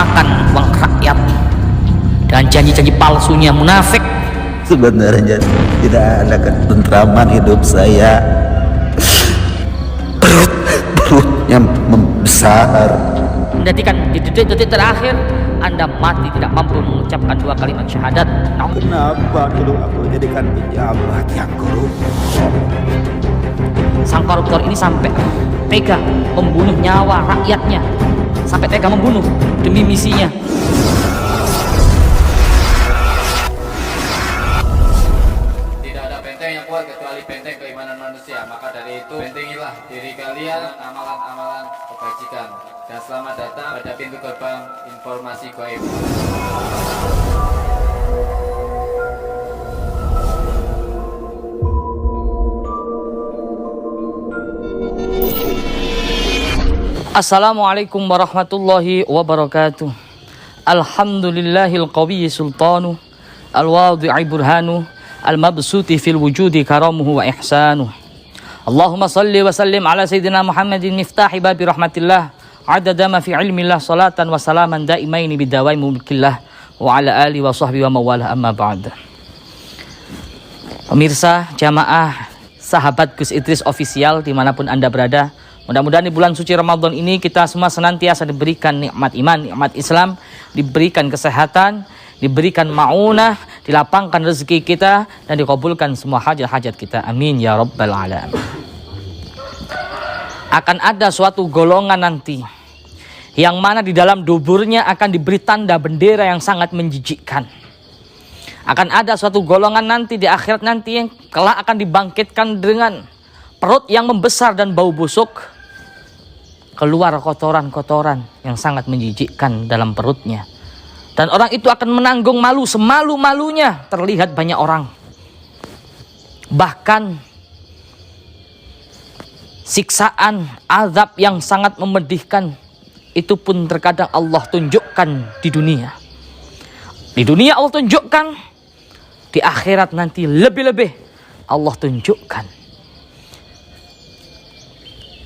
makan uang rakyat dan janji-janji palsunya munafik. Sebenarnya tidak ada ketentraman hidup saya. Perutnya membesar. Mendatikan di detik-detik terakhir Anda mati tidak mampu mengucapkan 2 kalimat syahadat. Kenapa dulu aku jadikan pejabat yang koruptor? Sang koruptor ini sampai tega membunuh nyawa rakyatnya, sampai tega membunuh demi misinya. Tidak ada benteng yang kuat kecuali benteng keimanan manusia. Maka dari itu bentengilah diri kalian amalan-amalan kebajikan. Dan selamat datang pada pintu gerbang informasi gaib. Assalamualaikum warahmatullahi wabarakatuh. Alhamdulillahil qawiyyi sultanu al-wadi'i burhanu al-mabsuti fil wujudi karamuhu wa ihsanuh. Allahumma salli wa sallim ala sayyidina Muhammadin miftahi babi rahmatillah adada ma fi ilmillah salatan wa salaman daimaini bidawai mulkillah wa ala alihi wa sahbihi wa mawalah amma ba'd. Pemirsa, jamaah, sahabat Gus Idris Official dimanapun Anda berada, mudah-mudahan di bulan suci Ramadan ini kita semua senantiasa diberikan nikmat iman, nikmat Islam, diberikan kesehatan, diberikan ma'unah, dilapangkan rezeki kita, dan dikabulkan semua hajat-hajat kita. Amin ya rabbal alamin. Akan ada suatu golongan nanti yang mana di dalam duburnya akan diberi tanda bendera yang sangat menjijikkan. Akan ada suatu golongan nanti di akhirat nanti yang kelak akan dibangkitkan dengan perut yang membesar dan bau busuk, keluar kotoran-kotoran yang sangat menjijikkan dalam perutnya. Dan orang itu akan menanggung malu semalu-malunya terlihat banyak orang. Bahkan siksaan, azab yang sangat memedihkan itu pun terkadang Allah tunjukkan di dunia. Di dunia Allah tunjukkan, di akhirat nanti lebih-lebih Allah tunjukkan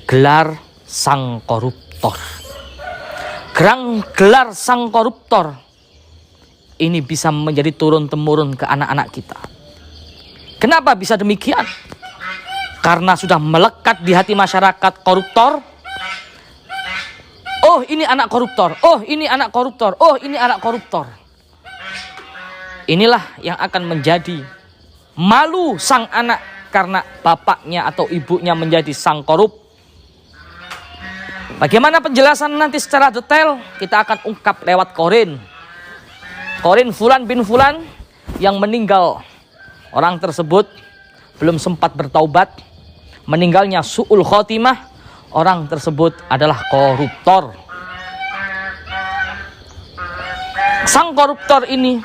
gelar sang koruptor. Gelar sang koruptor ini bisa menjadi turun-temurun ke anak-anak kita. Kenapa bisa demikian? Karena sudah melekat di hati masyarakat koruptor. Oh, ini anak koruptor. Oh, ini anak koruptor. Oh, ini anak koruptor. Inilah yang akan menjadi malu sang anak karena bapaknya atau ibunya menjadi sang korup. Bagaimana penjelasan nanti secara detail kita akan ungkap lewat Qorin. Qorin Fulan bin Fulan yang meninggal. Orang tersebut belum sempat bertaubat. Meninggalnya su'ul khotimah. Orang tersebut adalah koruptor. Sang koruptor ini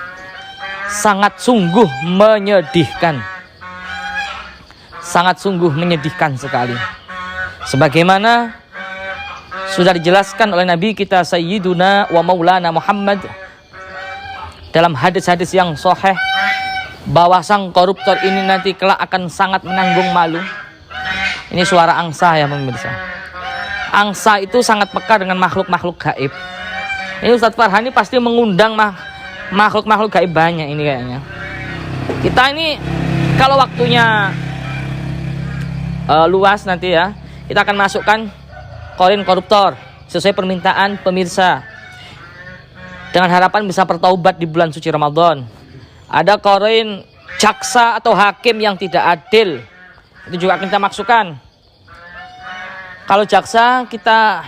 sangat sungguh menyedihkan. Sangat sungguh menyedihkan sekali. Sebagaimana sudah dijelaskan oleh Nabi kita Sayyiduna wa Maulana Muhammad dalam hadis-hadis yang sahih, bahwa sang koruptor ini nanti kelak akan sangat menanggung malu. Ini suara angsa ya pemirsa. Angsa itu sangat peka dengan makhluk-makhluk gaib. Ini Ustadz Farhani pasti mengundang makhluk-makhluk gaib banyak ini kayaknya. Kita ini kalau waktunya luas nanti ya, kita akan masukkan Qorin koruptor sesuai permintaan pemirsa, dengan harapan bisa bertaubat di bulan suci Ramadan. Ada Qorin jaksa atau hakim yang tidak adil, itu juga kita masukkan. Kalau jaksa kita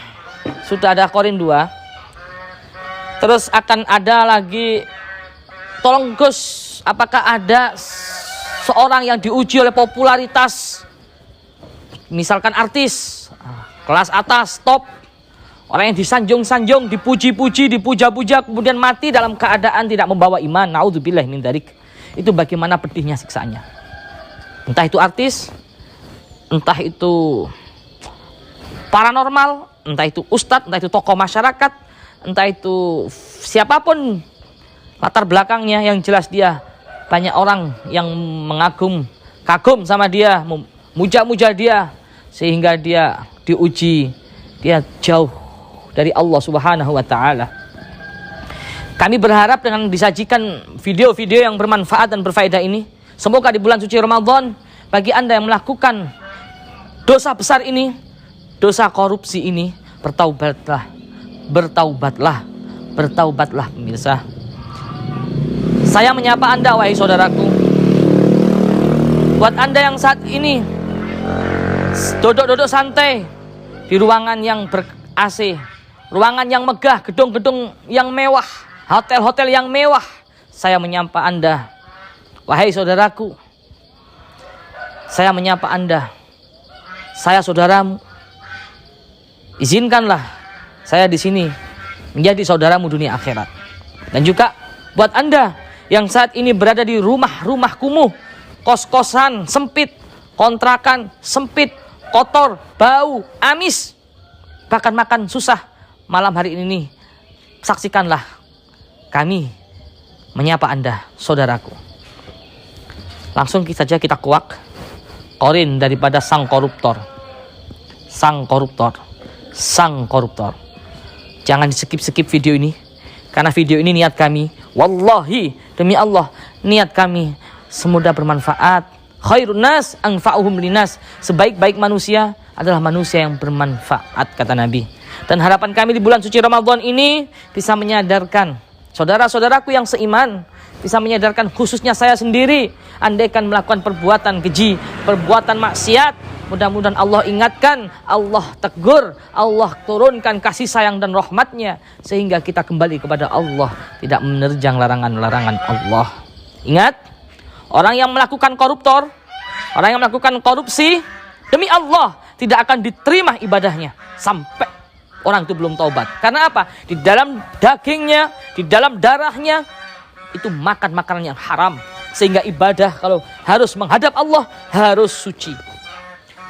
sudah ada Qorin 2. Terus akan ada lagi, tolong Gus, apakah ada seorang yang diuji oleh popularitas, misalkan artis kelas atas, top, orang yang disanjung-sanjung, dipuji-puji, dipuja-puja, kemudian mati dalam keadaan tidak membawa iman. Naudzubillah min dzalik. Itu bagaimana pedihnya siksaannya. Entah itu artis, entah itu paranormal, entah itu ustadz, entah itu tokoh masyarakat, entah itu siapapun latar belakangnya, yang jelas dia banyak orang yang kagum sama dia, muja-muja dia, sehingga dia diuji, dia jauh dari Allah Subhanahu wa taala. Kami berharap dengan disajikan video-video yang bermanfaat dan berfaedah ini, semoga di bulan suci Ramadan, bagi Anda yang melakukan dosa besar ini, dosa korupsi ini, bertaubatlah, bertaubatlah, bertaubatlah pemirsa. Saya menyapa Anda wahai saudaraku. Buat Anda yang saat ini duduk-duduk santai di ruangan yang ber-AC, ruangan yang megah, gedung-gedung yang mewah, hotel-hotel yang mewah, saya menyapa Anda wahai saudaraku. Saya menyapa Anda, saya saudaramu. Izinkanlah saya di sini menjadi saudaramu dunia akhirat. Dan juga buat Anda yang saat ini berada di rumah-rumah kumuh, kos-kosan sempit, kontrakan sempit, kotor, bau, amis, bahkan makan susah, malam hari ini saksikanlah kami menyapa Anda, saudaraku. Langsung saja kita kuak korin daripada sang koruptor. Sang koruptor, sang koruptor. Jangan di-skip video ini, karena video ini niat kami, wallahi demi Allah, niat kami semoga bermanfaat. Khairun nas anfa'uhum linas. Sebaik-baik manusia adalah manusia yang bermanfaat, kata Nabi. Dan harapan kami di bulan suci Ramadan ini bisa menyadarkan saudara-saudaraku yang seiman, bisa menyadarkan khususnya saya sendiri, andaikan melakukan perbuatan keji, perbuatan maksiat, mudah-mudahan Allah ingatkan, Allah tegur, Allah turunkan kasih sayang dan rahmatnya, sehingga kita kembali kepada Allah, tidak menerjang larangan-larangan Allah. Ingat, orang yang melakukan koruptor, orang yang melakukan korupsi, demi Allah tidak akan diterima ibadahnya sampai orang itu belum taubat. Karena apa? Di dalam dagingnya, di dalam darahnya itu makan makanan yang haram, sehingga ibadah kalau harus menghadap Allah harus suci.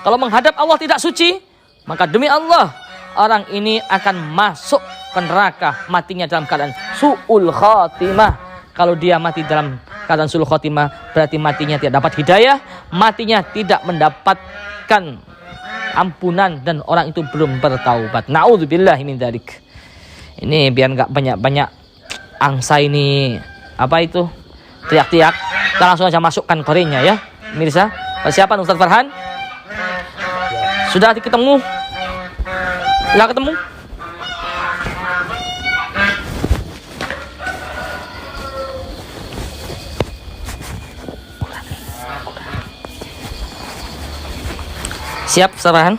Kalau menghadap Allah tidak suci, maka demi Allah orang ini akan masuk ke neraka, matinya dalam keadaan su'ul khatimah. Kalau dia mati dalam keadaan su'ul khatimah, berarti matinya tidak dapat hidayah, matinya tidak mendapatkan ampunan, dan orang itu belum bertaubat. Na'udzubillahi min dzalik. Ini biar nggak banyak-banyak angsa ini apa itu teriak-teriak, kita langsung aja masukkan korinnya ya, pemirsa. Persiapan Ustaz Farhan? Sudah ketemu? Sudah ketemu? Siap, Ustaz Farhan?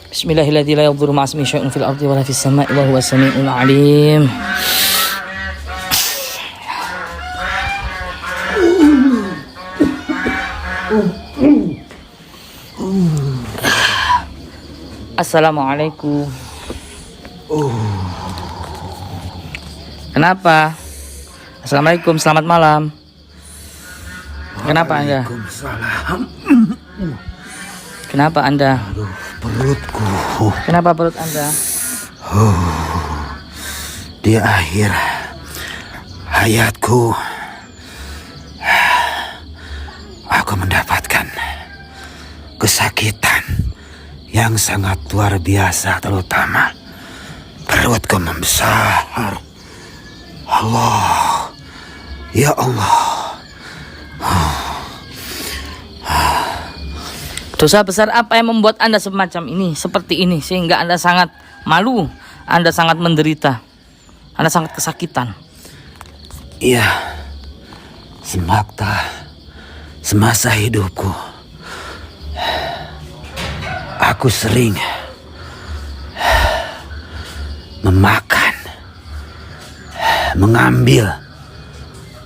Bismillahirrahmanirrahim. La yadhurru ma'a ismihi syai'un fil ardi wa la fis sama'i wa huwas samii'ul 'aliim. Assalamualaikum. Kenapa? Assalamualaikum, selamat malam. Kenapa Anda? Waalaikumsalam. Kenapa Anda? Aduh, perutku. Kenapa perut Anda? Di akhir hayatku, aku mendapatkan kesakitan yang sangat luar biasa, terutama perutku membesar. Allah, ya Allah. Dosa besar apa yang membuat Anda semacam ini, seperti ini, sehingga Anda sangat malu, Anda sangat menderita, Anda sangat kesakitan? Iya, semasa hidupku, aku sering memakan, mengambil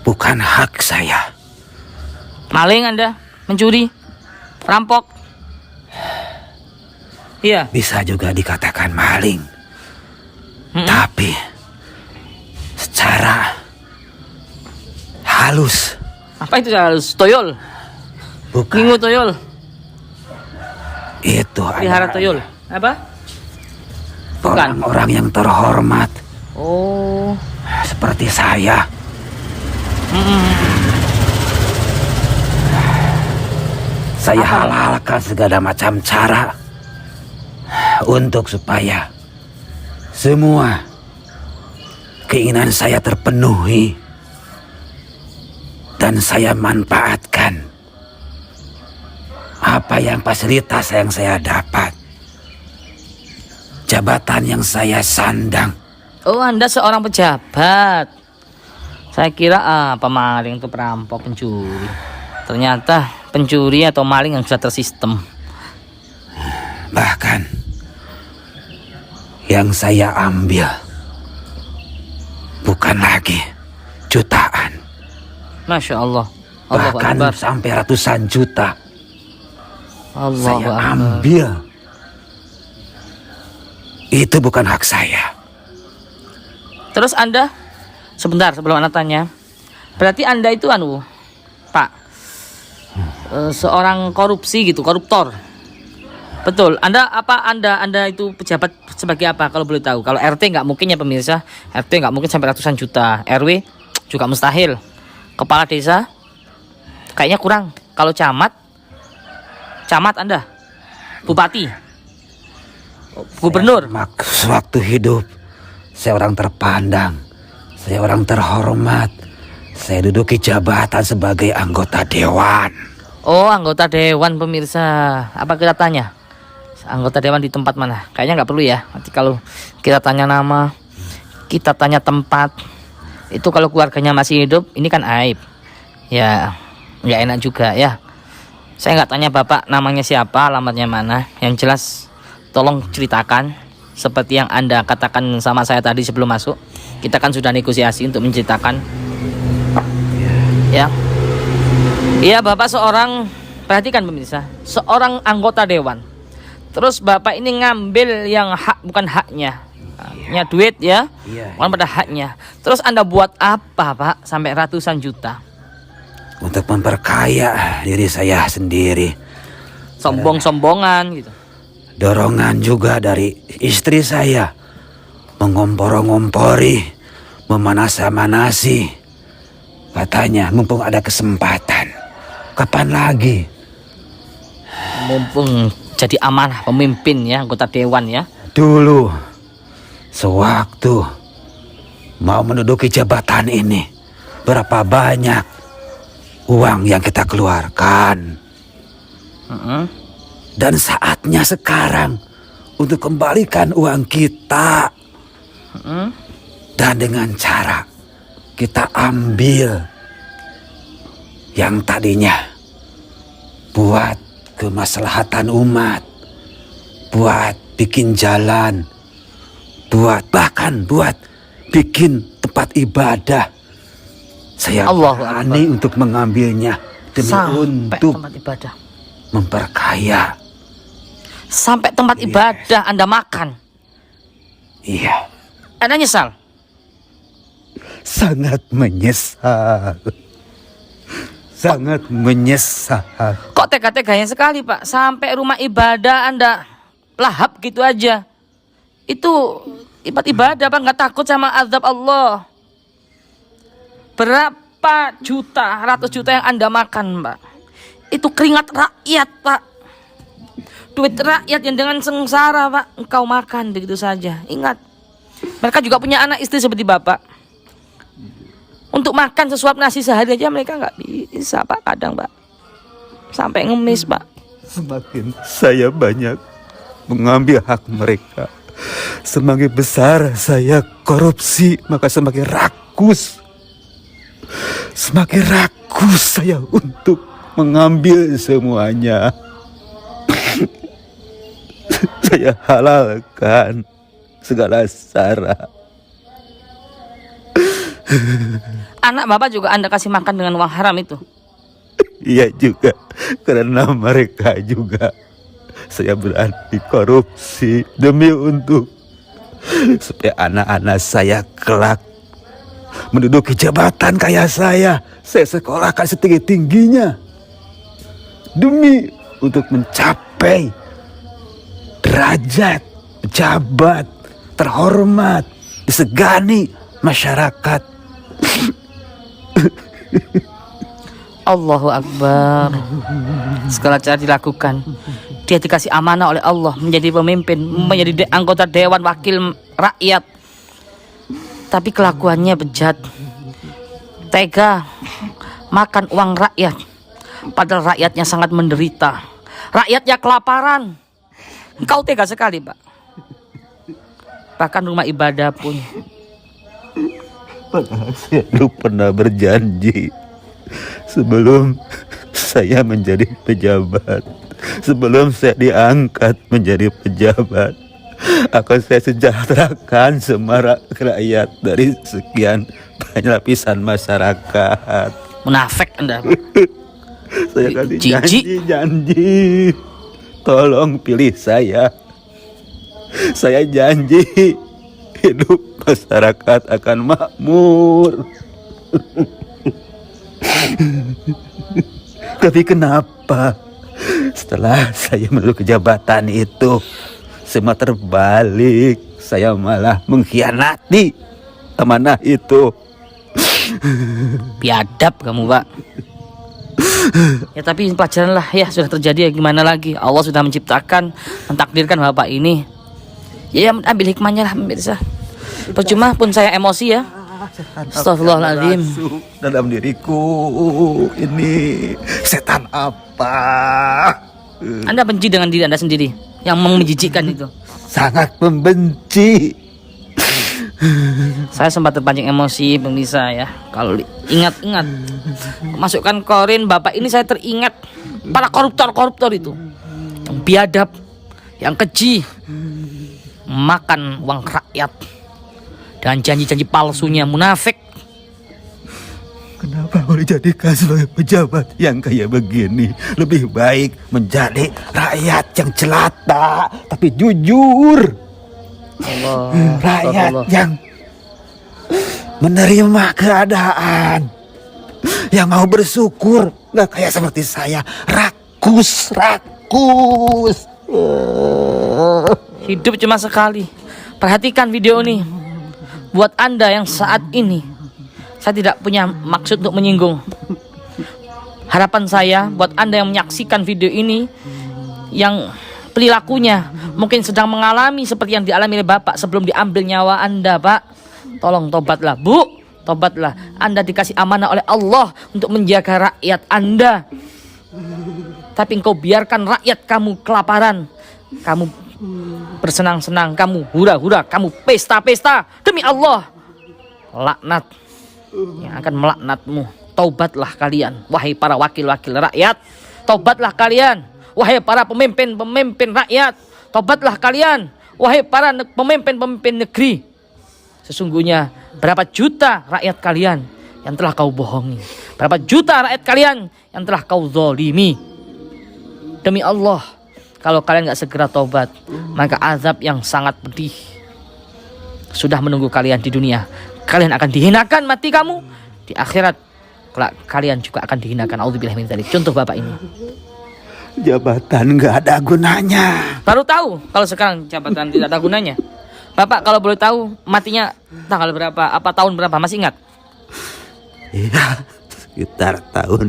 bukan hak saya. Maling Anda, mencuri, rampok. Iya. Bisa juga dikatakan maling. Tapi secara halus. Apa itu halus? Toyol? Bukan. Minggu toyol? Itu Pelihara toyol? Apa? Bukan. orang-orang yang terhormat Oh. seperti saya. Saya halalkan segala macam cara untuk supaya semua keinginan saya terpenuhi dan saya manfaatkan apa yang fasilitas yang saya dapat, jabatan yang saya sandang. Oh, Anda seorang pejabat. Saya kira pemaling itu perampok, pencuri. Ternyata pencuri atau maling yang sudah tersistem. Bahkan yang saya ambil bukan lagi jutaan, Masya Allah. Allahu bahkan Akbar. sampai ratusan juta Allahu saya Akbar. ambil. Itu bukan hak saya. Terus Anda, sebentar sebelum Anda tanya, berarti Anda itu Pak, seorang korupsi gitu, koruptor. Betul. Anda itu pejabat sebagai apa kalau boleh tahu? Kalau RT nggak mungkin ya pemirsa, RT nggak mungkin sampai ratusan juta, RW juga mustahil. Kepala desa kayaknya kurang. Kalau camat Anda, bupati, gubernur. Waktu hidup saya orang terpandang, saya orang terhormat. Saya duduki jabatan sebagai anggota dewan. Oh, anggota dewan pemirsa. Apa kita tanya? Anggota dewan di tempat mana? Kayaknya nggak perlu ya. Nanti kalau kita tanya nama, kita tanya tempat, itu kalau keluarganya masih hidup, ini kan aib. Ya, nggak enak juga ya. Saya nggak tanya bapak namanya siapa, alamatnya mana. Yang jelas, tolong ceritakan seperti yang Anda katakan sama saya tadi sebelum masuk. Kita kan sudah negosiasi untuk menceritakan. Ya. Iya, bapak seorang, perhatikan pemirsa, seorang anggota dewan. Terus bapak ini ngambil yang hak bukan haknya. Haknya duit ya. Bukan pada haknya. Terus Anda buat apa, Pak? Sampai ratusan juta. Untuk memperkaya diri saya sendiri. Sombong-sombongan gitu. Dorongan juga dari istri saya. Mengompor-ngompori, memanasa-manasi. Katanya mumpung ada kesempatan. Kapan lagi? Mumpung jadi amanah pemimpin ya, anggota dewan ya. Dulu, sewaktu mau menduduki jabatan ini, berapa banyak uang yang kita keluarkan. Dan saatnya sekarang untuk kembalikan uang kita. Dan dengan cara kita ambil yang tadinya buat kemaslahatan umat, buat bikin jalan, bahkan buat bikin tempat ibadah. Saya berani untuk mengambilnya demi untuk tempat ibadah. Memperkaya. Sampai tempat ibadah Anda makan. Iya. Anda nyesal? Sangat menyesal. Sangat menyesal. Kok tega-teganya sekali, Pak? Sampai rumah ibadah Anda lahap gitu aja. Itu tempat ibadah, Pak, nggak takut sama azab Allah. Berapa juta, ratus juta yang Anda makan, Pak? Itu keringat rakyat, Pak. Duit rakyat yang dengan sengsara, Pak, engkau makan begitu saja. Ingat, mereka juga punya anak istri seperti Bapak. Untuk makan sesuap nasi sehari aja mereka nggak bisa, Pak, kadang, Pak. Sampai ngemis, Pak. Semakin saya banyak mengambil hak mereka, semakin besar saya korupsi, maka semakin rakus. Semakin rakus saya untuk mengambil semuanya. Saya halalkan segala cara. Anak Bapak juga Anda kasih makan dengan uang haram itu? Iya juga, karena mereka juga saya berani korupsi demi untuk supaya anak-anak saya kelak menduduki jabatan kayak saya sekolahkan setinggi-tingginya demi untuk mencapai derajat pejabat terhormat, disegani masyarakat. Allahu Akbar. Segala cara dilakukan. Dia dikasih amanah oleh Allah menjadi pemimpin, menjadi anggota dewan wakil rakyat. Tapi kelakuannya bejat, tega, makan uang rakyat. Padahal rakyatnya sangat menderita. Rakyatnya kelaparan. Engkau tega sekali, Pak. Bahkan rumah ibadah pun. Padahal saya dulu pernah berjanji sebelum saya menjadi pejabat, sebelum saya diangkat menjadi pejabat, akan saya sejahterakan semua rakyat dari sekian banyak lapisan masyarakat. Munafik Anda. Saya kasih Jijik. janji, tolong pilih saya. Saya janji hidup masyarakat akan makmur. Tapi kenapa setelah saya menuju jabatan itu semua terbalik? Saya malah mengkhianati amanah itu. Biadab kamu, Pak. Ya tapi pelajaran lah ya, sudah terjadi ya, gimana lagi. Allah sudah menciptakan, mentakdirkan Bapak ini. Ya ambil hikmahnya lah pemirsa. Percuma pun saya emosi ya. Astagfirullahaladzim. Masuk dalam diriku ini setan apa? Anda benci dengan diri Anda sendiri yang menjijikkan itu. Sangat membenci. Saya sempat terpancing emosi pemirsa ya. Kalau ingat-ingat masukkan korin Bapak ini, saya teringat para koruptor itu yang biadab, yang keji, makan uang rakyat dan janji-janji palsunya, munafik. Kenapa mau dijadikan sebagai pejabat yang kayak begini? Lebih baik menjadi rakyat yang jelata tapi jujur. Rakyat yang menerima keadaan, yang mau bersyukur, nggak kayak seperti saya, rakus. Hidup cuma sekali. Perhatikan video ini. Buat Anda yang saat ini, saya tidak punya maksud untuk menyinggung. Harapan saya buat Anda yang menyaksikan video ini, yang perilakunya mungkin sedang mengalami seperti yang dialami oleh Bapak sebelum diambil nyawa Anda, Pak. Tolong tobatlah, Bu. Tobatlah. Anda dikasih amanah oleh Allah untuk menjaga rakyat Anda. Tapi engkau biarkan rakyat kamu kelaparan. Kamu bersenang-senang, kamu hura-hura, kamu pesta-pesta. Demi Allah, laknat yang akan melaknatmu. Taubatlah kalian, wahai para wakil-wakil rakyat. Taubatlah kalian, wahai para pemimpin-pemimpin rakyat. Taubatlah kalian, wahai para pemimpin-pemimpin negeri. Sesungguhnya berapa juta rakyat kalian yang telah kau bohongi. Berapa juta rakyat kalian yang telah kau zalimi. Demi Allah, kalau kalian gak segera taubat, maka azab yang sangat pedih sudah menunggu kalian di dunia. Kalian akan dihinakan mati kamu. Di akhirat kalian juga akan dihinakan. Auzubillahi min dzalik. Contoh Bapak ini. Jabatan nggak ada gunanya. Baru tahu kalau sekarang jabatan tidak ada gunanya. Bapak kalau boleh tahu matinya tanggal berapa? Apa tahun berapa? Masih ingat? Iya, sekitar tahun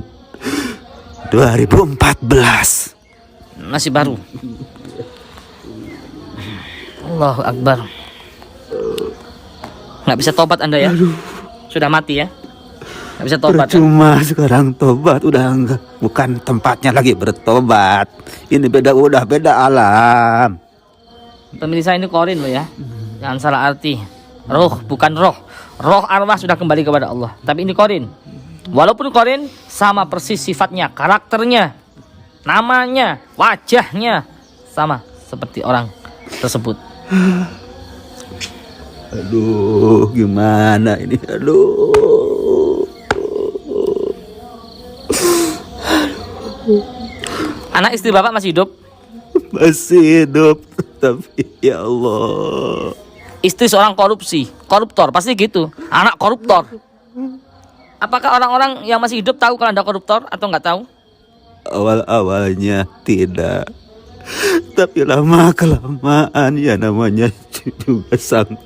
2014. Masih baru. Allahu Akbar. Nggak bisa tobat Anda ya? Sudah mati ya? Nggak bisa tobat. Percuma sekarang tobat udah enggak, bukan tempatnya lagi bertobat. Ini udah beda alam. Pemirsa, ini korin loh ya. Jangan salah arti. Roh bukan roh. Roh arwah sudah kembali kepada Allah. Tapi ini korin. Walaupun korin sama persis sifatnya, karakternya, namanya, wajahnya sama seperti orang tersebut. Aduh, gimana ini? Aduh. Anak istri Bapak masih hidup? Masih hidup, tapi ya Allah. Istri seorang koruptor, pasti gitu. Anak koruptor. Apakah orang-orang yang masih hidup tahu kalau Anda koruptor atau nggak tahu? Awal-awalnya tidak, tapi lama-kelamaan ya namanya juga sang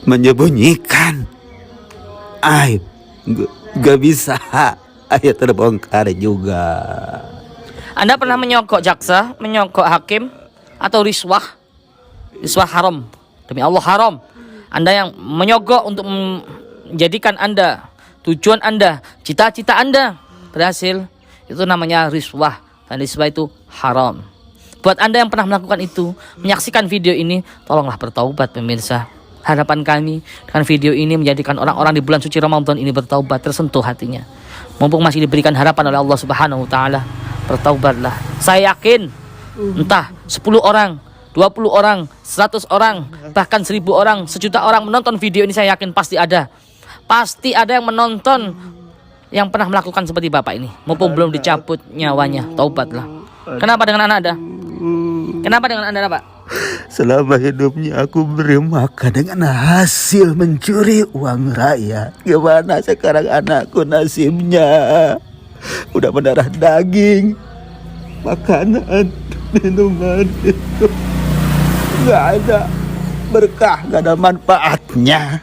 menyembunyikan aib. Gak bisa, aib terbongkar juga. Anda pernah menyogok jaksa, menyogok hakim, atau riswah? Riswah haram. Demi Allah haram. Anda yang menyogok untuk menjadikan Anda, tujuan Anda, cita-cita Anda berhasil, itu namanya riswah. Dan riswah itu haram. Buat Anda yang pernah melakukan itu, menyaksikan video ini, tolonglah bertaubat pemirsa. Harapan kami dengan video ini menjadikan orang-orang di bulan suci Ramadan ini bertaubat, tersentuh hatinya. Mumpung masih diberikan harapan oleh Allah Subhanahu wa taala, bertaubatlah. Saya yakin entah 10 orang, 20 orang, 100 orang, bahkan 1000 orang, 1.000.000 orang menonton video ini, saya yakin pasti ada. Pasti ada yang menonton yang pernah melakukan seperti Bapak ini. Mumpung belum dicabut nyawanya, taubatlah. Kenapa dengan anak Anda? Kenapa dengan Anda, Pak? Selama hidupnya aku beri makan dengan hasil mencuri uang rakyat. Gimana sekarang anakku nasibnya? Udah mendarah daging, makanan, minuman itu nggak ada berkah, nggak ada manfaatnya.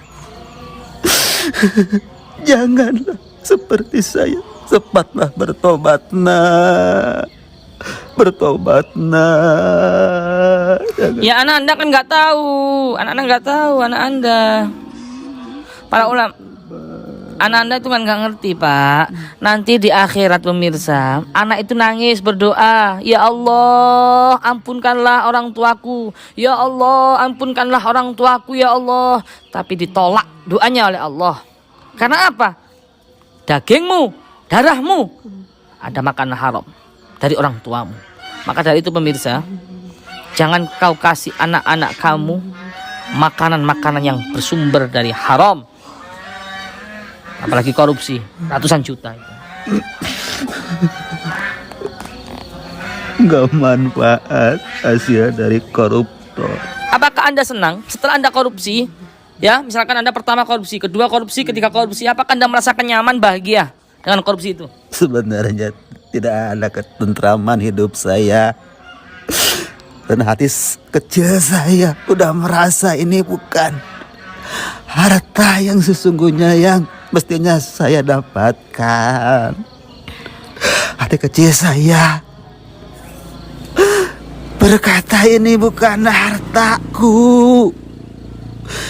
Janganlah seperti saya, cepatlah bertobat nak. Bertobat nak. Ya anak Anda kan nggak tahu, anak Anda nggak tahu, anak Anda. Para ulama, anak Anda itu kan nggak ngerti Pak. Nanti di akhirat pemirsa, anak itu nangis berdoa, ya Allah ampunkanlah orang tuaku, ya Allah ampunkanlah orang tuaku, ya Allah. Tapi ditolak doanya oleh Allah. Karena apa? Dagingmu, darahmu, ada makanan haram dari orang tuamu. Maka dari itu pemirsa, jangan kau kasih anak-anak kamu makanan-makanan yang bersumber dari haram. Apalagi korupsi, ratusan juta itu. Nggak manfaat hasil dari koruptor. Apakah Anda senang setelah Anda korupsi? Ya, misalkan Anda pertama korupsi, kedua korupsi, ketiga korupsi, apakah Anda merasakan nyaman, bahagia dengan korupsi itu? Sebenarnya tidak ada ketentraman hidup saya. Dan hati kecil saya udah merasa ini bukan harta yang sesungguhnya yang mestinya saya dapatkan. Hati kecil saya berkata ini bukan hartaku,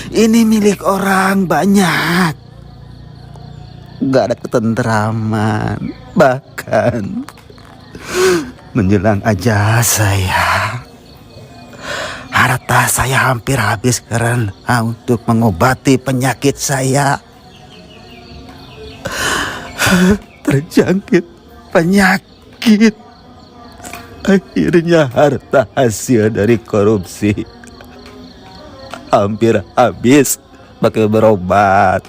ini milik orang banyak. Gak ada ketentraman. Bahkan menjelang ajal saya, harta saya hampir habis karena untuk mengobati penyakit saya. Terjangkit penyakit. Akhirnya harta hasil dari korupsi hampir habis pakai berobat.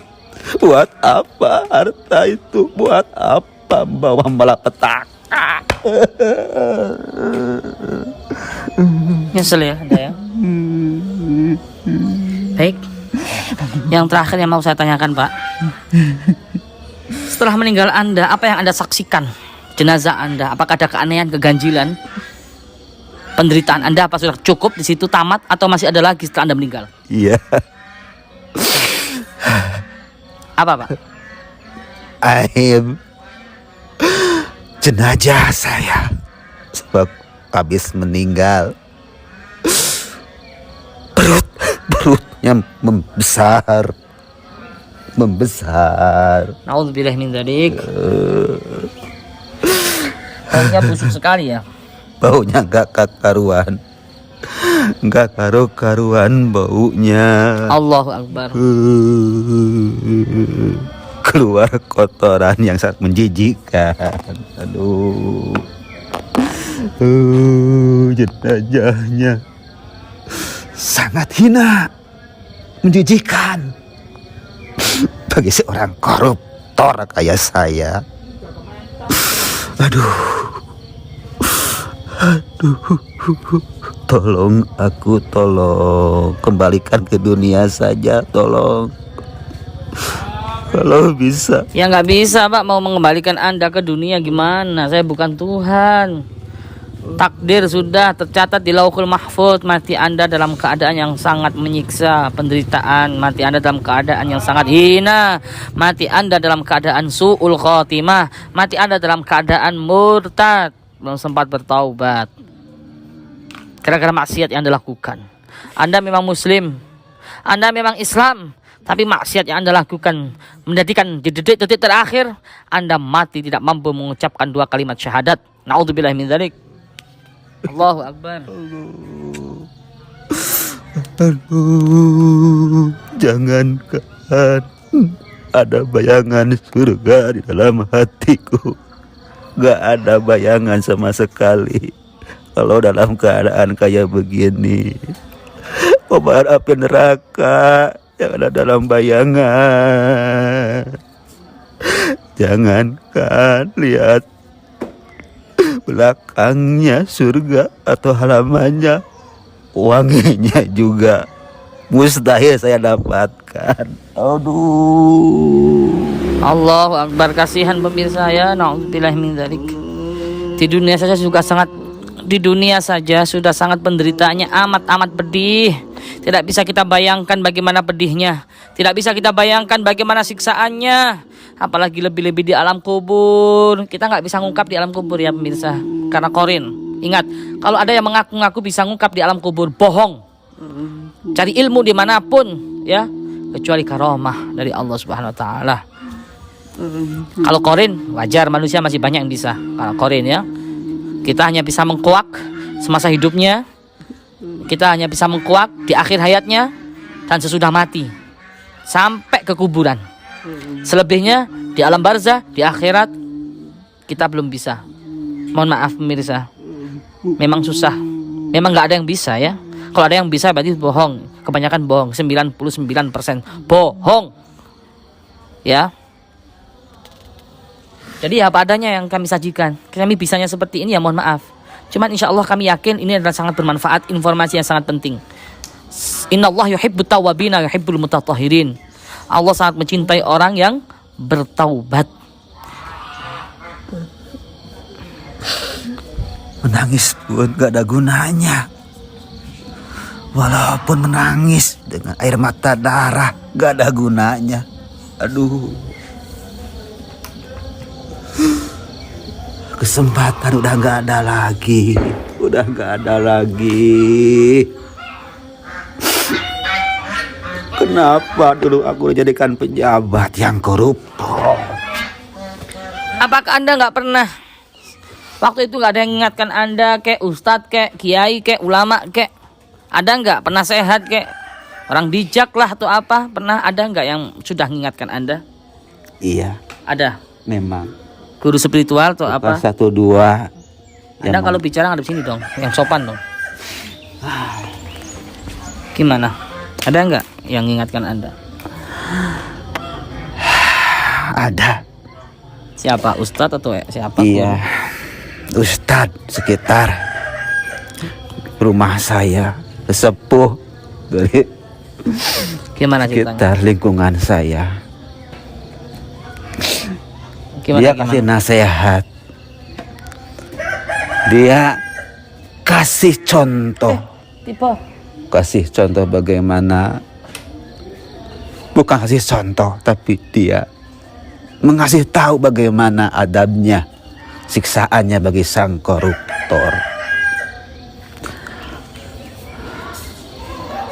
Buat apa harta itu? Buat apa bawa malapetaka? Nyesel ya Anda ya. Baik. Yang terakhir yang mau saya tanyakan Pak, setelah meninggal Anda, apa yang Anda saksikan? Jenazah Anda, apakah ada keanehan, keganjilan? Penderitaan Anda apa sudah cukup di situ tamat atau masih ada lagi setelah Anda meninggal? Iya. Apa Pak? Aib jenazah saya sebab habis meninggal perutnya membesar. Nauzubillah min dzalik. Baunya busuk sekali ya. Baunya nggak karuan baunya. Allahu Akbar. Keluar kotoran yang sangat menjijikkan. Aduh. Jenazahnya sangat hina, menjijikkan bagi seorang koruptor kayak saya. Aduh. Tolong kembalikan ke dunia saja, tolong. Kalau bisa. Ya nggak bisa Pak, mau mengembalikan Anda ke dunia gimana? Saya bukan Tuhan. Takdir sudah tercatat di Lauhul Mahfuz, mati Anda dalam keadaan yang sangat menyiksa, penderitaan, mati Anda dalam keadaan yang sangat hina, mati Anda dalam keadaan su'ul khotimah, mati Anda dalam keadaan murtad, belum sempat bertaubat gara-gara maksiat yang Anda lakukan. Anda memang muslim, Anda memang Islam, tapi maksiat yang Anda lakukan menjadikan di detik-detik terakhir Anda mati tidak mampu mengucapkan 2 kalimat syahadat. Na'udzubillahi min dzalik. Allahu Akbar. Aduh, jangankan ada bayangan surga di dalam hatiku. Gak ada bayangan sama sekali. Kalau dalam keadaan kayak begini, kobaran api neraka yang ada dalam bayangan. Jangankan lihat belakangnya surga atau halamannya, wanginya juga mustahil saya dapatkan. Aduh. Allahu Akbar. Kasihan pemirsa ya. Na'udzubillahi min dzalik. Di dunia saja sudah sangat penderitaannya, amat pedih. Tidak bisa kita bayangkan bagaimana pedihnya. Tidak bisa kita bayangkan bagaimana siksaannya. Apalagi lebih-lebih di alam kubur. Kita nggak bisa ngungkap di alam kubur ya pemirsa. Karena korin. Ingat, kalau ada yang mengaku-ngaku bisa ngungkap di alam kubur, bohong. Cari ilmu dimanapun ya, kecuali karomah dari Allah Subhanahu Wa Taala. Kalau korin wajar, manusia masih banyak yang bisa. Kalau korin ya, kita hanya bisa mengkuak semasa hidupnya, kita hanya bisa mengkuak di akhir hayatnya dan sesudah mati sampai ke kuburan. Selebihnya di alam barzah, di akhirat kita belum bisa. Mohon maaf pemirsa, memang susah, memang nggak ada yang bisa ya. Kalau ada yang bisa berarti bohong, kebanyakan bohong, 99% bohong ya. Jadi apa adanya yang kami sajikan. Kami bisanya seperti ini ya, mohon maaf. Cuman insya Allah kami yakin ini adalah sangat bermanfaat, informasi yang sangat penting. Innallaha yuhibbut tawwabina yuhibbul mutatahhirin. Allah sangat mencintai orang yang bertaubat. Menangis pun gak ada gunanya. Walaupun menangis dengan air mata darah, gak ada gunanya. Aduh. Kesempatan udah gak ada lagi. Udah gak ada lagi. Kenapa dulu aku dijadikan pejabat yang koruptor? Apakah Anda nggak pernah waktu itu nggak ada yang mengingatkan Anda, kayak ustadz, kayak kiai, kayak ulama, kayak ada nggak pernah sehat, kayak orang bijak lah atau apa? Pernah ada nggak yang sudah mengingatkan Anda? Iya, Ada. memang. Guru spiritual atau apa? 1, 2. Anda kalau bicara ngadep sini dong, yang sopan dong. Gimana? Ada nggak yang mengingatkan Anda? Ada. Siapa? Ustadz atau siapa? Iya, Ustadz sekitar rumah saya, sesepuh dari Gimana ceritanya? sekitar lingkungan saya. Dia kasih nasihat. Dia kasih contoh. Tipe. Kasih contoh bagaimana. Bukan kasih contoh, tapi dia mengasih tahu bagaimana adabnya, siksaannya bagi sang koruptor.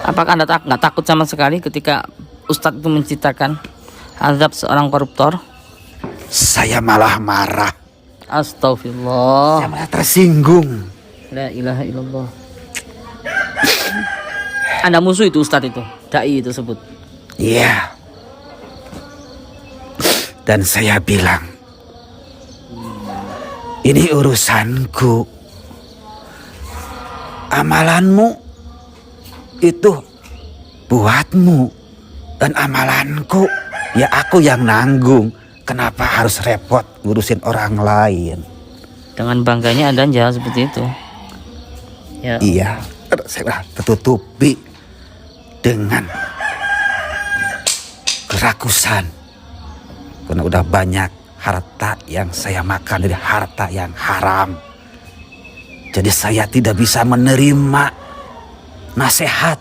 Apakah Anda nggak takut sama sekali ketika Ustadz itu menceritakan azab seorang koruptor? Saya malah marah. Astagfirullah. Saya malah tersinggung. La ilaha illallah. Anda musuh itu Ustadz itu, dai itu sebut. Iya. Dan saya bilang, ini urusanku. Amalanmu itu buatmu, dan amalanku ya aku yang nanggung. Kenapa harus repot ngurusin orang lain? Dengan bangganya Anda jawab seperti itu. Ya. Iya, saya tertutupi dengan kerakusan. Karena udah banyak harta yang saya makan dari harta yang haram. Jadi saya tidak bisa menerima nasihat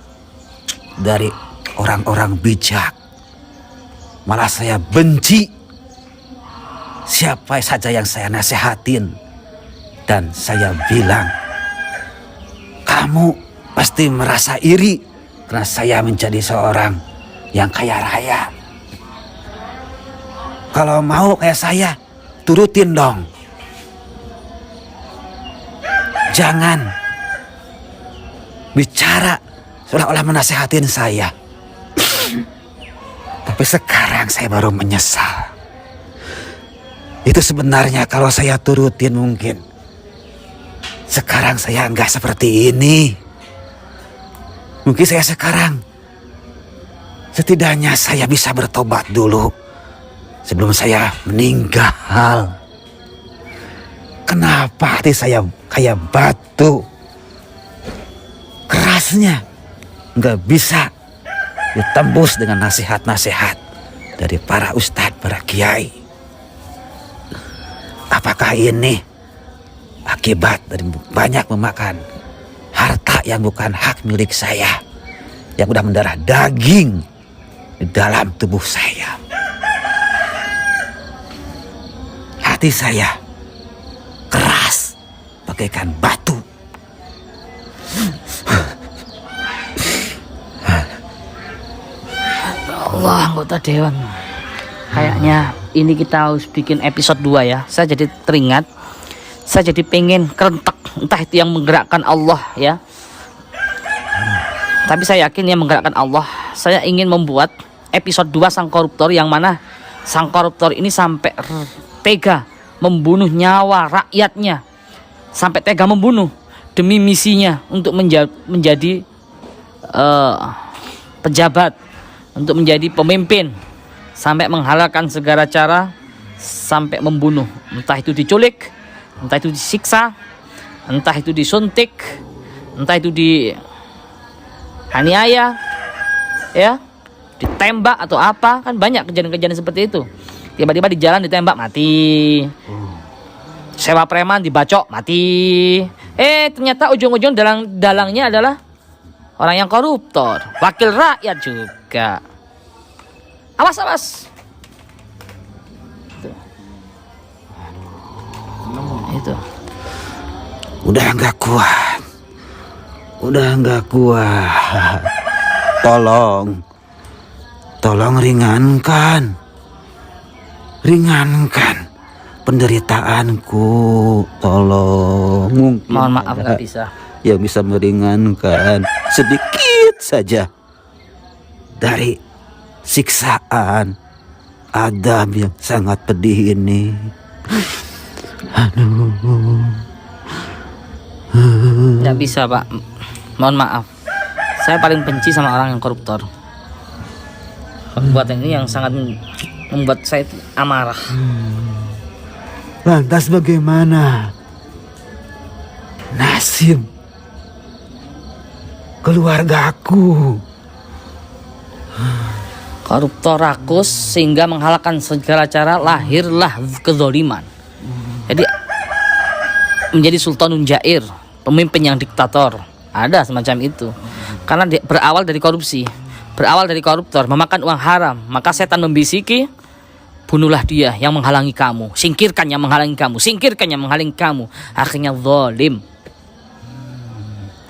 dari orang-orang bijak. Malah saya benci siapa saja yang saya nasihatin. Dan saya bilang, kamu pasti merasa iri karena saya menjadi seorang yang kaya raya. Kalau mau kayak saya, turutin dong. Jangan bicara seolah-olah menasehatin saya. Tapi sekarang saya baru menyesal. Itu sebenarnya kalau saya turutin mungkin sekarang saya enggak seperti ini. Mungkin saya sekarang setidaknya saya bisa bertobat dulu sebelum saya meninggal. Kenapa hati saya kayak batu? Kerasnya nggak bisa ditembus dengan nasihat-nasihat dari para ustadz, para kiai. Apakah ini akibat dari banyak memakan harta yang bukan hak milik saya, yang udah mendarah daging di dalam tubuh saya? Hati saya keras bagaikan batu. Allah, anggota dewan. Kayaknya ini kita harus bikin episode 2 ya. Saya jadi teringat, saya jadi pengen kerentak. Entah itu yang menggerakkan Allah ya. Tapi saya yakin yang menggerakkan Allah. Saya ingin membuat episode 2 sang koruptor, yang mana sang koruptor ini sampai tega membunuh nyawa rakyatnya. Sampai tega membunuh demi misinya untuk menjadi pejabat, untuk menjadi pemimpin, sampai menghalalkan segala cara, sampai membunuh. Entah itu diculik, entah itu disiksa, entah itu disuntik, entah itu dianiaya, ya, ditembak atau apa. Kan banyak kejadian-kejadian seperti itu. Tiba-tiba di jalan ditembak, mati. Sewa preman dibacok, mati. Ternyata ujung-ujung dalangnya adalah orang yang koruptor, wakil rakyat juga. Awas. Itu. Udah nggak kuat. Tolong ringankan penderitaanku. Tolong. Mungkin Mohon maaf, nggak bisa. yang bisa meringankan sedikit saja dari siksaan Adam yang sangat pedih ini. Nggak bisa, Pak. Mohon maaf. Saya paling benci sama orang yang koruptor. Perbuatan ini yang sangat membuat saya amarah. Lantas bagaimana nasib keluargaku? Koruptor rakus sehingga menghalalkan segala cara, lahirlah kezaliman. Jadi menjadi Sultanun Jair, pemimpin yang diktator. Ada semacam itu. Karena berawal dari korupsi, berawal dari koruptor, memakan uang haram. Maka setan membisiki, bunuhlah dia yang menghalangi kamu, singkirkan yang menghalangi kamu, singkirkan yang menghalangi kamu. Akhirnya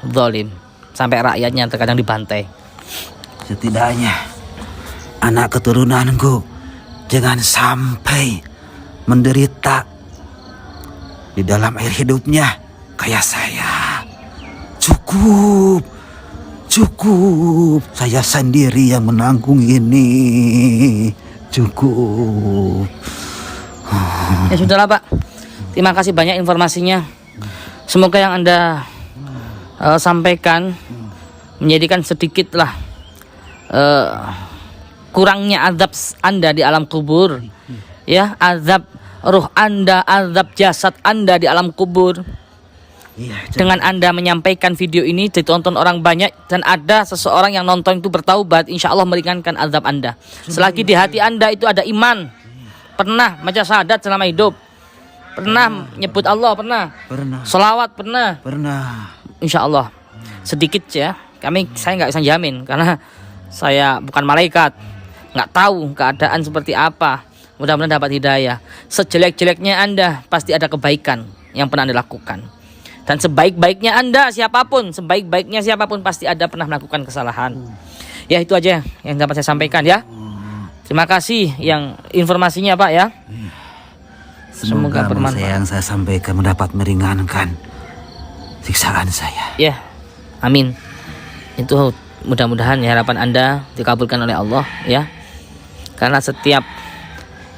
zalim sampai rakyatnya terkadang dibantai. Setidaknya anak keturunanku jangan sampai menderita di dalam air hidupnya kayak saya. Cukup, saya sendiri yang menanggung ini. Cukup. Ya sudahlah, Pak. Terima kasih banyak informasinya. Semoga yang Anda sampaikan menjadikan sedikitlah kurangnya azab Anda di alam kubur, ya, azab ruh Anda, azab jasad Anda di alam kubur. Dengan Anda menyampaikan video ini ditonton orang banyak dan ada seseorang yang nonton itu bertaubat, insya Allah meringankan azab Anda. Selagi di hati Anda itu ada iman, pernah baca syahadat selama hidup, pernah nyebut Allah, pernah selawat, pernah, insya Allah sedikit ya. Saya nggak bisa jamin karena saya bukan malaikat, nggak tahu keadaan seperti apa. Mudah-mudahan dapat hidayah. Sejelek-jeleknya Anda pasti ada kebaikan yang pernah Anda lakukan. Dan sebaik-baiknya Anda, siapapun, sebaik-baiknya siapapun pasti ada pernah melakukan kesalahan. Ya itu aja yang dapat saya sampaikan ya. Terima kasih yang informasinya Pak ya. Semoga bermanfaat. Yang saya sampaikan mendapat meringankan siksaan saya. Ya, amin. Itu mudah-mudahan ya, harapan Anda dikabulkan oleh Allah ya. Karena setiap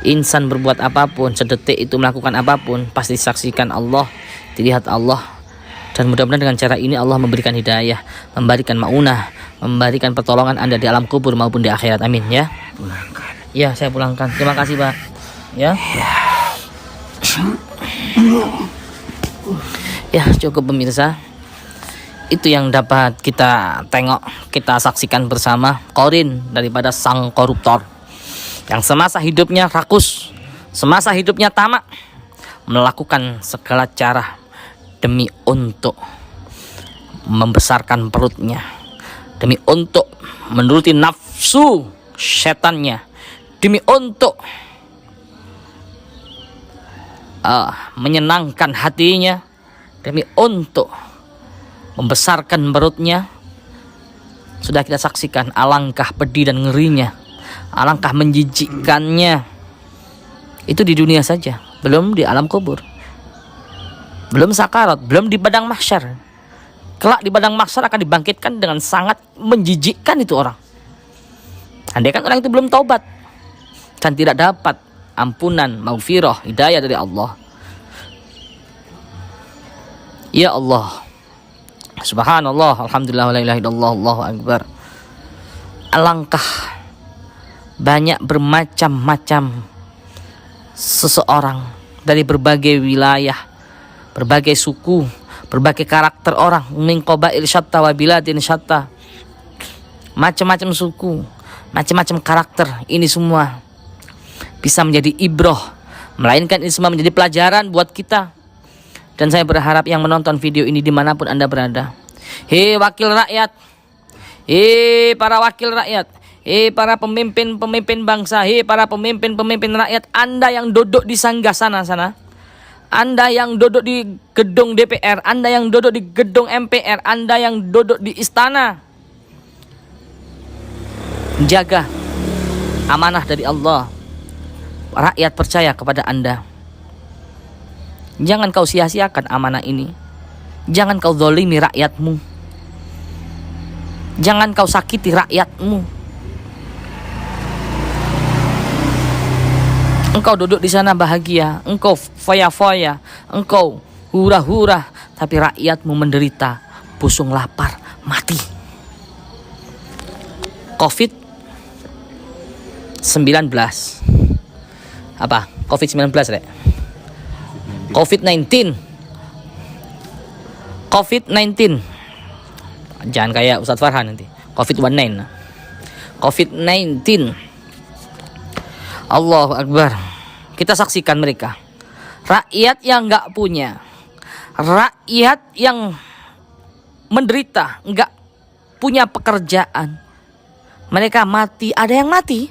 insan berbuat apapun, sedetik itu melakukan apapun, pasti disaksikan Allah, dilihat Allah. Dan mudah-mudahan dengan cara ini Allah memberikan hidayah, memberikan maunah, memberikan pertolongan Anda di alam kubur maupun di akhirat. Amin ya. Pulangkan. Ya, saya pulangkan. Terima kasih Pak. Ya. Ya, cukup pemirsa. Itu yang dapat kita tengok, kita saksikan bersama Qorin daripada sang koruptor yang semasa hidupnya rakus, semasa hidupnya tamak, melakukan segala cara demi untuk membesarkan perutnya, demi untuk menuruti nafsu setannya, demi untuk menyenangkan hatinya, demi untuk membesarkan perutnya. Sudah kita saksikan alangkah pedih dan ngerinya, alangkah menjijikkannya. Itu di dunia saja, belum di alam kubur, belum sakarat, belum di padang mahsyar. Kelak di padang mahsyar akan dibangkitkan dengan sangat menjijikkan itu orang. Andai kan orang itu belum taubat dan tidak dapat ampunan, maghfirah, hidayah dari Allah. Ya Allah, subhanallah, alhamdulillah, la ilaha illallah, Allahu akbar. Alangkah banyak bermacam-macam seseorang dari berbagai wilayah, berbagai suku, berbagai karakter orang, min qabail syatta wa biladin syatta. Macam-macam suku, macam-macam karakter, ini semua bisa menjadi ibrah, melainkan ini semua menjadi pelajaran buat kita. Dan saya berharap yang menonton video ini dimanapun Anda berada, hei wakil rakyat, hei para wakil rakyat, hei para pemimpin-pemimpin bangsa, hei para pemimpin-pemimpin rakyat, Anda yang duduk di sanggah sana, Anda yang duduk di gedung DPR, Anda yang duduk di gedung MPR, Anda yang duduk di istana, jaga amanah dari Allah. Rakyat percaya kepada Anda. Jangan kau sia-siakan amanah ini. Jangan kau zalimi rakyatmu. Jangan kau sakiti rakyatmu. Engkau duduk di sana bahagia, engkau foya-foya, engkau hura-hura, tapi rakyatmu menderita, busung lapar, mati. COVID-19. Apa? COVID-19, Rek? COVID-19. COVID-19. Jangan kayak Ustadz Farhan nanti. COVID-19. COVID-19. Allahu Akbar. Kita saksikan mereka. Rakyat yang gak punya, rakyat yang menderita, gak punya pekerjaan, mereka mati. Ada yang mati,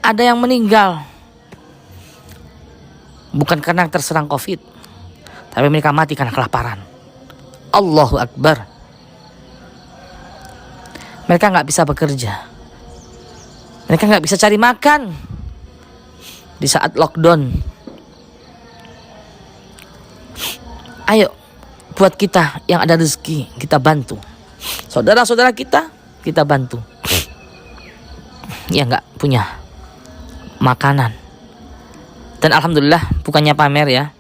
ada yang meninggal, bukan karena terserang COVID, tapi mereka mati karena kelaparan. Allahu Akbar. Mereka gak bisa bekerja, mereka gak bisa cari makan di saat lockdown. Ayo, buat kita yang ada rezeki, kita bantu saudara-saudara kita bantu yang nggak punya makanan. Dan alhamdulillah, bukannya pamer ya,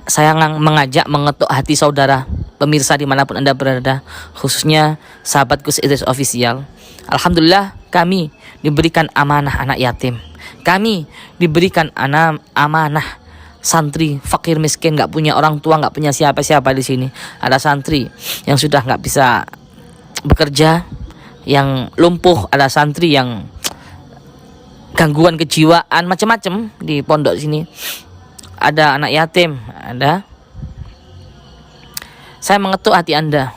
saya mengajak, mengetuk hati saudara pemirsa dimanapun Anda berada, khususnya sahabat Gus Idris Official. Alhamdulillah, kami diberikan amanah anak yatim, kami diberikan amanah santri fakir miskin, nggak punya orang tua, nggak punya siapa-siapa di sini. Ada santri yang sudah nggak bisa bekerja, yang lumpuh, ada santri yang gangguan kejiwaan, macam-macam di pondok sini. Ada anak yatim, ada. Saya mengetuk hati Anda.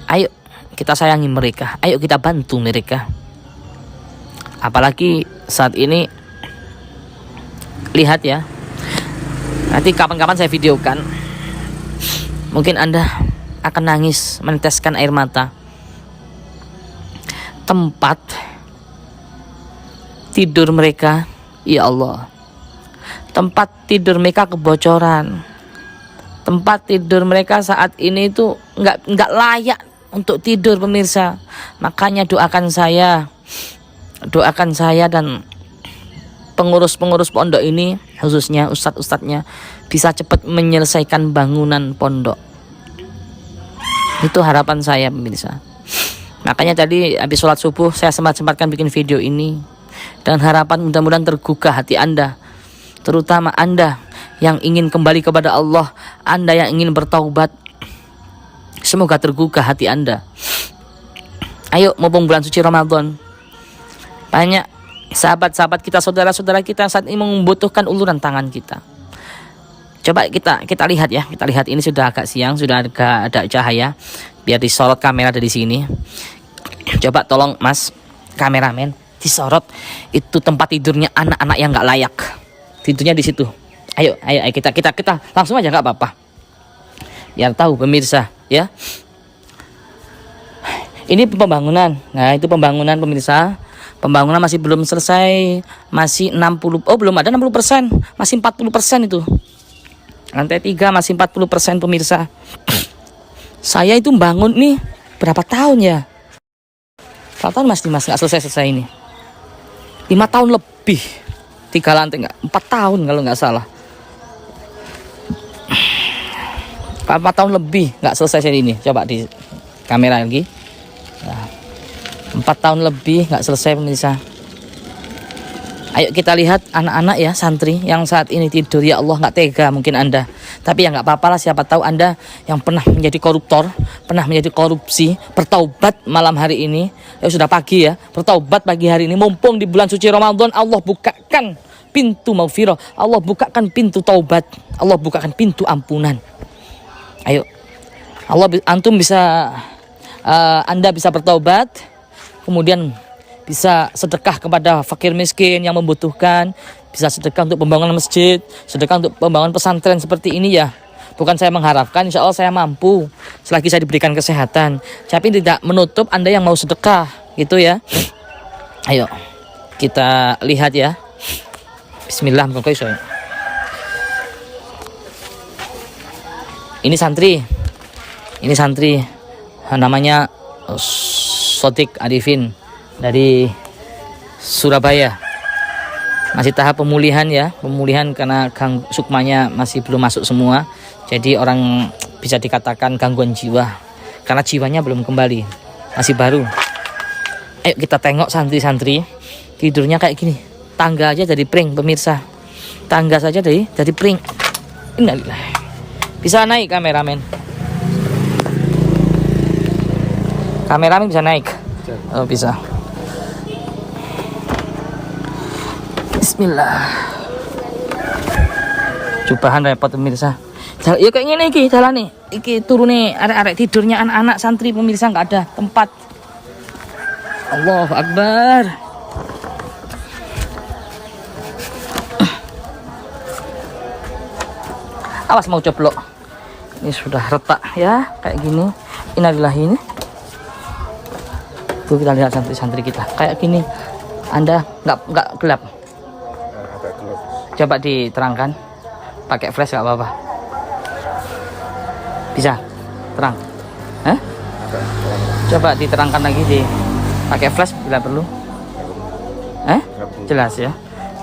Ayo kita sayangi mereka, ayo kita bantu mereka. Apalagi saat ini, lihat ya, nanti kapan-kapan saya videokan Mungkin Anda akan nangis, meneteskan air mata. Tempat tidur mereka, ya Allah, tempat tidur mereka kebocoran. Tempat tidur mereka saat ini itu nggak layak untuk tidur, pemirsa. Makanya doakan saya dan pengurus-pengurus pondok ini, khususnya ustadz-ustadznya, bisa cepat menyelesaikan bangunan pondok. Itu harapan saya, pemirsa. Makanya tadi habis sholat subuh saya sempat-sempatkan bikin video ini, dan harapan mudah-mudahan tergugah hati Anda, terutama Anda yang ingin kembali kepada Allah, Anda yang ingin bertaubat. Semoga tergugah hati Anda. Ayo, mumpung bulan suci Ramadan, banyak sahabat-sahabat kita, saudara-saudara kita saat ini membutuhkan uluran tangan kita. Coba kita lihat ya, kita lihat, ini sudah agak siang, sudah agak ada cahaya, biar disorot kamera dari sini. Coba tolong Mas kameramen disorot, itu tempat tidurnya anak-anak yang nggak layak, tidurnya di situ. Ayo kita langsung aja, nggak apa-apa, biar tahu pemirsa ya. Ini pembangunan. Nah, itu pembangunan, pemirsa. Pembangunan masih belum selesai, masih 60, belum ada 60%, masih 40% itu. Lantai 3 masih 40%, pemirsa. Saya itu bangun nih berapa tahun ya? Berapa tahun Mas Dimas nggak selesai ini? 5 tahun lebih. 3 lantai nggak? 4 tahun kalau nggak salah. 4 tahun lebih nggak selesai ini. Coba di kamera lagi. Nah, 4 tahun lebih nggak selesai, pemirsa. Ayo kita lihat anak-anak ya, santri yang saat ini tidur. Ya Allah, nggak tega mungkin Anda. Tapi ya nggak apa-apa lah, siapa tahu Anda yang pernah menjadi koruptor, pernah menjadi korupsi, bertaubat malam hari ini. Ya sudah pagi ya, bertaubat pagi hari ini. Mumpung di bulan suci Ramadan, Allah bukakan pintu maghfirah, Allah bukakan pintu taubat, Allah bukakan pintu ampunan. Ayo, antum bisa, Anda bisa bertaubat, kemudian bisa sedekah kepada fakir miskin yang membutuhkan, bisa sedekah untuk pembangunan masjid, sedekah untuk pembangunan pesantren seperti ini ya. Bukan saya mengharapkan, insya Allah saya mampu selagi saya diberikan kesehatan, tapi tidak menutup Anda yang mau sedekah gitu ya. Ayo kita lihat ya. Bismillah. Ini santri namanya Sodik Arifin dari Surabaya. Masih tahap pemulihan ya, pemulihan karena sukmanya masih belum masuk semua. Jadi orang bisa dikatakan gangguan jiwa karena jiwanya belum kembali, masih baru. Ayo kita tengok santri-santri tidurnya kayak gini. Tangga aja dari pring, pemirsa. Tangga saja dari pring. Innalillah. Bisa naik kameramen. Kameramen bisa naik. Oh, bisa. Bismillah. Jubahan repot, pemirsa. Ya kayak gini iki jalan nih. Iki turune arek-arek tidurnya anak-anak santri, pemirsa, nggak ada tempat. Allahu Akbar. Awas mau coplok. Ini sudah retak ya, kayak gini. Innalillahi ini. Tuh kita lihat santri-santri kita kayak gini. Anda nggak gelap? Coba diterangkan. Pakai flash nggak apa-apa. Bisa terang? Hah? Coba diterangkan lagi pakai flash bila perlu. Jelas ya.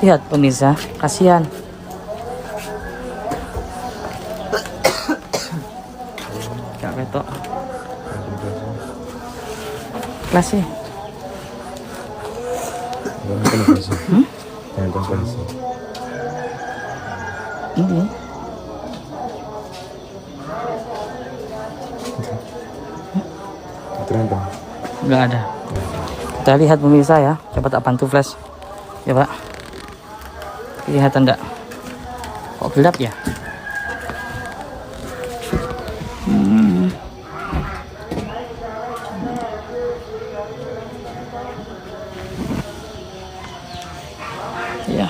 Lihat pemirsa, kasihan. Gak ketok. Flash sih. Ini. Enggak ada. Kita lihat pemirsa ya. Coba tak bantu flash. Coba. Kelihatan enggak? Kok gelap ya? Ya.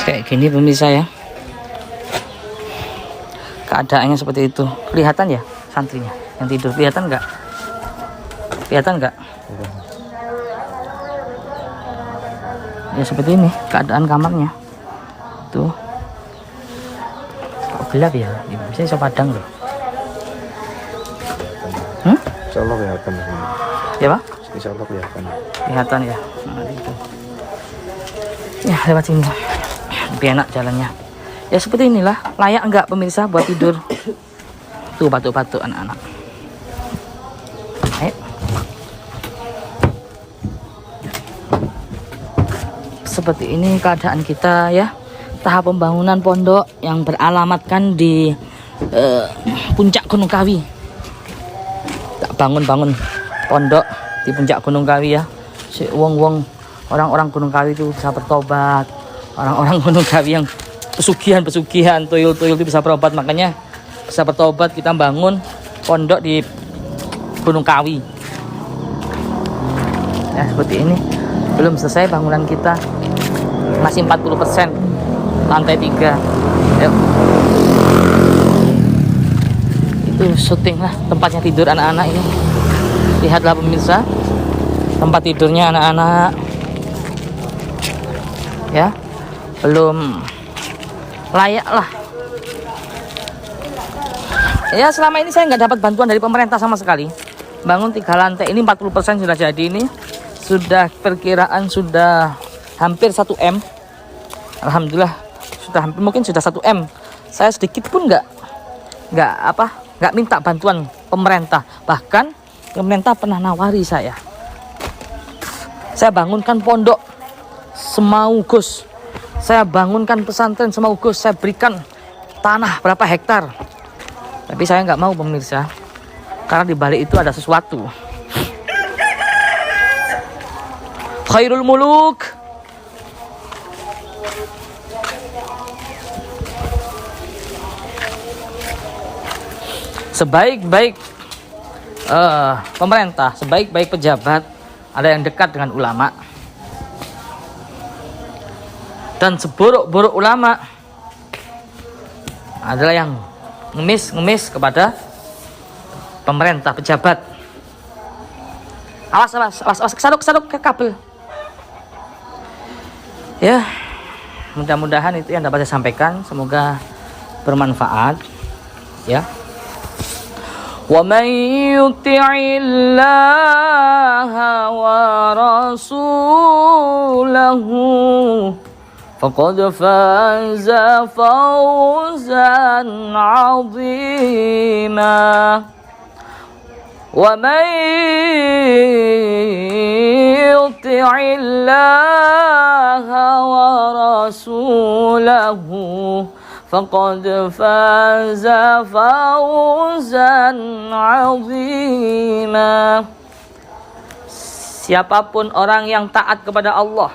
Kayak gini pemirsa ya. keadaannya seperti itu. Kelihatan ya santrinya yang tidur? Kelihatan nggak? Kelihatan nggak? Ya seperti ini keadaan kamarnya tuh. Kok gelap ya? Bisa iso padang loh. Insyaallah kelihatan. Ya Pak? Insyaallah kelihatan. Kelihatan ya. Nah, itu. Ya lewat sini lebih enak jalannya. Ya seperti inilah, layak enggak pemirsa buat tidur? Tuh batuk-batuk anak-anak. Ayo. Seperti ini keadaan kita ya. Tahap pembangunan pondok yang beralamatkan di puncak Gunung Kawi. Tak bangun-bangun pondok di puncak Gunung Kawi ya. Si wong-wong orang-orang Gunung Kawi itu bisa bertobat. Orang-orang Gunung Kawi yang pesugihan, tuyul-tuyul itu bisa berobat, makanya bisa bertobat. Kita bangun pondok di Gunung Kawi. Ya seperti ini. Belum selesai bangunan kita. Masih 40%. Lantai 3. Yuk. Itu syuting lah tempatnya tidur anak-anak ini. Lihatlah pemirsa. Tempat tidurnya anak-anak. Ya. Belum layak lah. Ya selama ini saya nggak dapat bantuan dari pemerintah sama sekali. Bangun 3 lantai ini 40% sudah jadi ini. Sudah perkiraan sudah hampir 1 M. Alhamdulillah sudah hampir, mungkin sudah 1 M. Saya sedikit pun nggak minta bantuan pemerintah. Bahkan pemerintah pernah nawari saya. Saya bangunkan pondok semau Gus. Saya bangunkan pesantren semau Gus. Saya berikan tanah berapa hektar. Tapi saya nggak mau pemirsa. Karena di balik itu ada sesuatu. Khairul muluk. Sebaik-baik pemerintah, sebaik-baik pejabat, ada yang dekat dengan ulama. Dan seburuk-buruk ulama adalah yang ngemis kepada pemerintah, pejabat. Awas, kesaduk ke kabel. Ya, mudah-mudahan itu yang dapat saya sampaikan. Semoga bermanfaat. Ya. وَمَنْ يُطِعِ اللَّهَ وَرَسُولَهُ فَقَدْ فَازَ فَوْزًا عَظِيمًا وَمَنْ يُطِعِ اللَّهَ وَرَسُولَهُ فَقَدْ فَازَ فَوْزًا عَظِيمًا. Siapapun orang yang taat kepada Allah,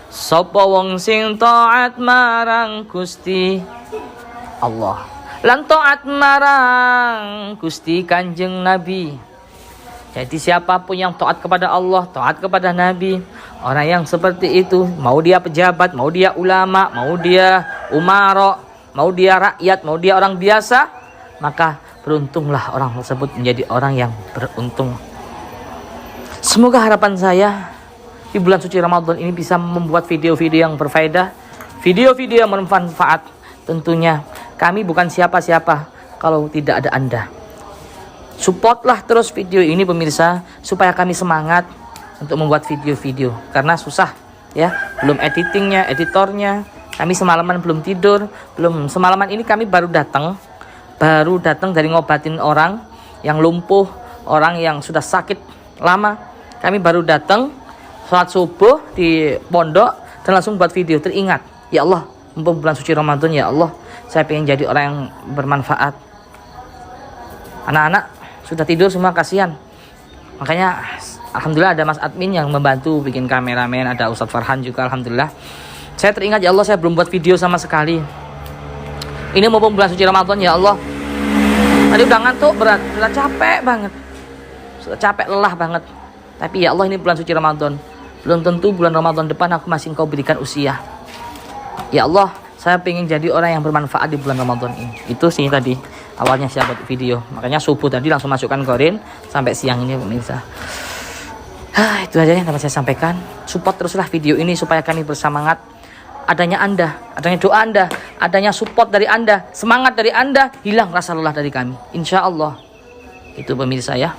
sapa wong sing taat marang Gusti Allah, lan taat marang Gusti Kanjeng Nabi. Jadi siapapun yang taat kepada Allah, taat kepada Nabi, orang yang seperti itu, mau dia pejabat, mau dia ulama, mau dia umara, mau dia rakyat, mau dia orang biasa, maka beruntunglah orang tersebut menjadi orang yang beruntung. Semoga harapan saya di bulan suci Ramadan ini bisa membuat video-video yang berfaedah, video-video yang bermanfaat. Tentunya kami bukan siapa-siapa kalau tidak ada Anda. Supportlah terus video ini pemirsa, supaya kami semangat untuk membuat video-video. Karena susah ya, belum editingnya, editornya. Kami semalaman belum tidur, semalaman ini kami baru datang dari ngobatin orang yang lumpuh, orang yang sudah sakit lama. Kami baru datang sholat subuh di pondok dan langsung buat video. Teringat, ya Allah, mumpung bulan suci Ramadan, ya Allah, saya pengen jadi orang yang bermanfaat. Anak-anak sudah tidur semua, kasihan. Makanya alhamdulillah ada Mas admin yang membantu bikin kameramen, ada Ustadz Farhan juga, alhamdulillah. Saya teringat, ya Allah, saya belum buat video sama sekali. Ini mumpung bulan suci Ramadan, ya Allah. Tadi udah ngantuk berat, sudah capek banget. Sudah capek, lelah banget. Tapi ya Allah, ini bulan suci Ramadan. Belum tentu bulan Ramadan depan aku masih Engkau berikan usia. Ya Allah, Saya pengen jadi orang yang bermanfaat di bulan Ramadan ini. Itu sih tadi awalnya saya buat video. Makanya subuh tadi langsung masukkan korin sampai siang ini pemirsa. Itu aja yang dapat saya sampaikan. Support teruslah video ini supaya kami bersemangat. Adanya Anda, adanya doa Anda, adanya support dari Anda, semangat dari Anda, hilang rasa lelah dari kami. Insya Allah. Itu pemirsa ya.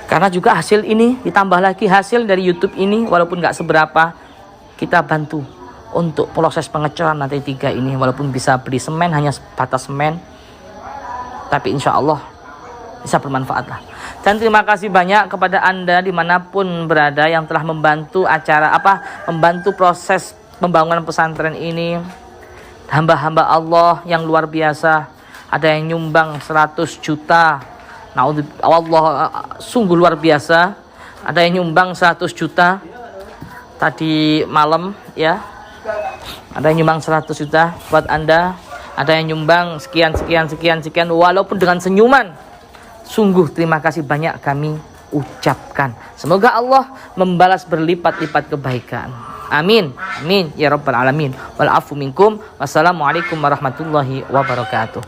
Karena juga hasil ini ditambah lagi hasil dari YouTube ini walaupun nggak seberapa, kita bantu untuk proses pengecoran lantai 3 ini. Walaupun bisa beli semen, hanya sebatas semen, tapi insya Allah bisa bermanfaat lah. Dan terima kasih banyak kepada Anda dimanapun berada yang telah membantu membantu proses pembangunan pesantren ini. Hamba-hamba Allah yang luar biasa. Ada yang nyumbang 100 juta. Allah sungguh luar biasa. Ada yang nyumbang 100 juta tadi malam ya. Ada yang nyumbang 100 juta buat Anda. Ada yang nyumbang sekian walaupun dengan senyuman. Sungguh terima kasih banyak kami ucapkan. Semoga Allah membalas berlipat-lipat kebaikan. Amin. Amin ya rabbal alamin. Wal afu minkum. Wassalamualaikum warahmatullahi wabarakatuh.